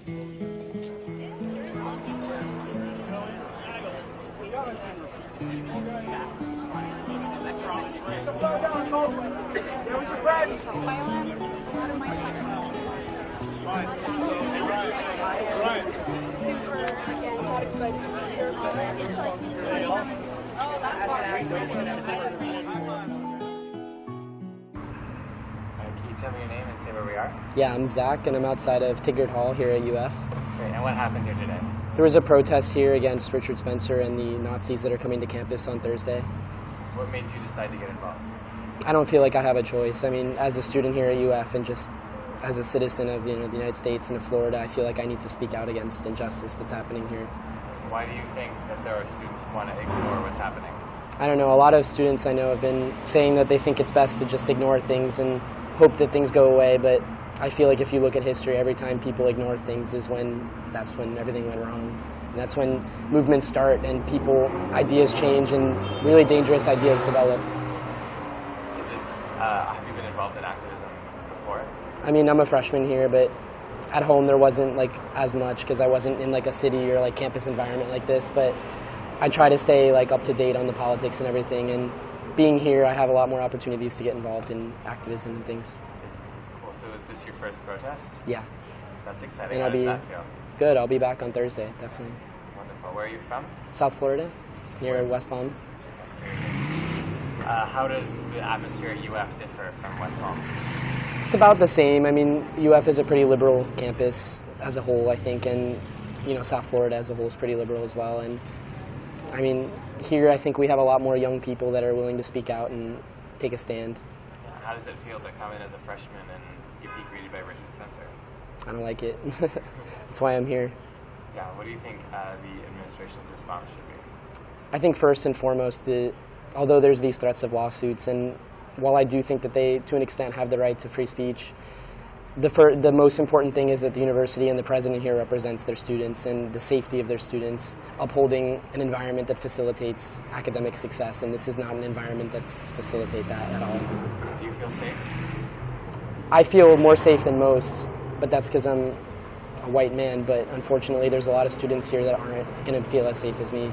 Can you tell me your name and say where we are? Yeah, I'm Zach, and I'm outside of Tigard Hall here at UF. Great. And what happened here today? There was a protest here against Bertrand Spencer and the Nazis that are coming to campus on Thursday. What made you decide to get involved? I don't feel like I have a choice. I mean, as a student here at UF and just as a citizen of the United States and of Florida, I feel like I need to speak out against injustice that's happening here. Why do you think that there are students who want to ignore what's happening? I don't know. A lot of students I know have been saying that they think it's best to just ignore things and hope that things go away, but I feel like if you look at history, every time people ignore things that's when everything went wrong. And that's when movements start and ideas change and really dangerous ideas develop. Have you been involved in activism before? I mean, I'm a freshman here, but at home there wasn't like as much because I wasn't in like a city or like campus environment like this, but I try to stay like up to date on the politics and everything, and being here I have a lot more opportunities to get involved in activism and things. Cool. So is this your first protest? Yeah. That's exciting. And How does that feel? Good. I'll be back on Thursday, definitely. Wonderful. Where are you from? South Florida, near West Palm. How does the atmosphere at UF differ from West Palm? It's about the same. I mean, UF is a pretty liberal campus as a whole, I think, and South Florida as a whole is pretty liberal as well. And I mean, here I think we have a lot more young people that are willing to speak out and take a stand. How does it feel to come in as a freshman and be greeted by Bertrand Spencer? I don't like it. That's why I'm here. Yeah. What do you think the administration's response should be? I think first and foremost, although there's these threats of lawsuits, and while I do think that they, to an extent, have the right to free speech, the most important thing is that the university and the president here represents their students and the safety of their students, upholding an environment that facilitates academic success, and this is not an environment that's facilitate that at all. Do you feel safe? I feel more safe than most, but that's because I'm a white man, but unfortunately there's a lot of students here that aren't going to feel as safe as me.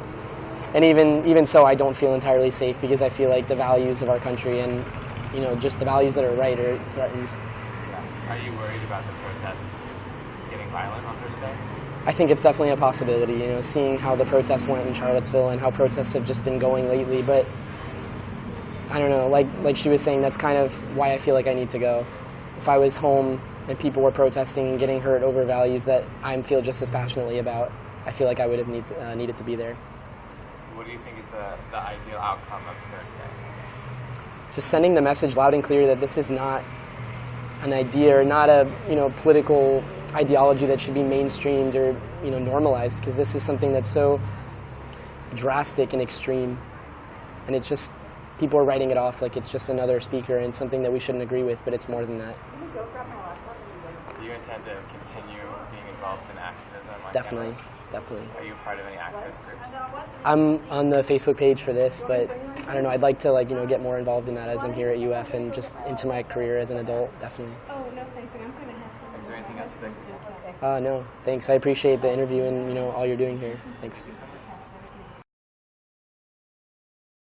And even so, I don't feel entirely safe because I feel like the values of our country and just the values that are right are threatened. Yeah. Are you worried about the protests getting violent on Thursday? I think it's definitely a possibility, seeing how the protests went in Charlottesville and how protests have just been going lately. But I don't know, like she was saying, that's kind of why I feel like I need to go. If I was home and people were protesting and getting hurt over values that I feel just as passionately about, I feel like I would have needed to be there. What do you think is the ideal outcome of Thursday? Just sending the message loud and clear that this is not an idea or not a political ideology that should be mainstreamed or normalized, because this is something that's so drastic and extreme, and it's just people are writing it off like it's just another speaker and something that we shouldn't agree with, but it's more than that. Do you intend to continue being involved in activism? Definitely. Are you part of any activist groups? I'm on the Facebook page for this, but I don't know. I'd like to get more involved in that as I'm here at UF and just into my career as an adult. Definitely. Oh no, thanks. I'm gonna have to. Is there anything else you'd like to say? No, thanks. I appreciate the interview and all you're doing here. Thanks.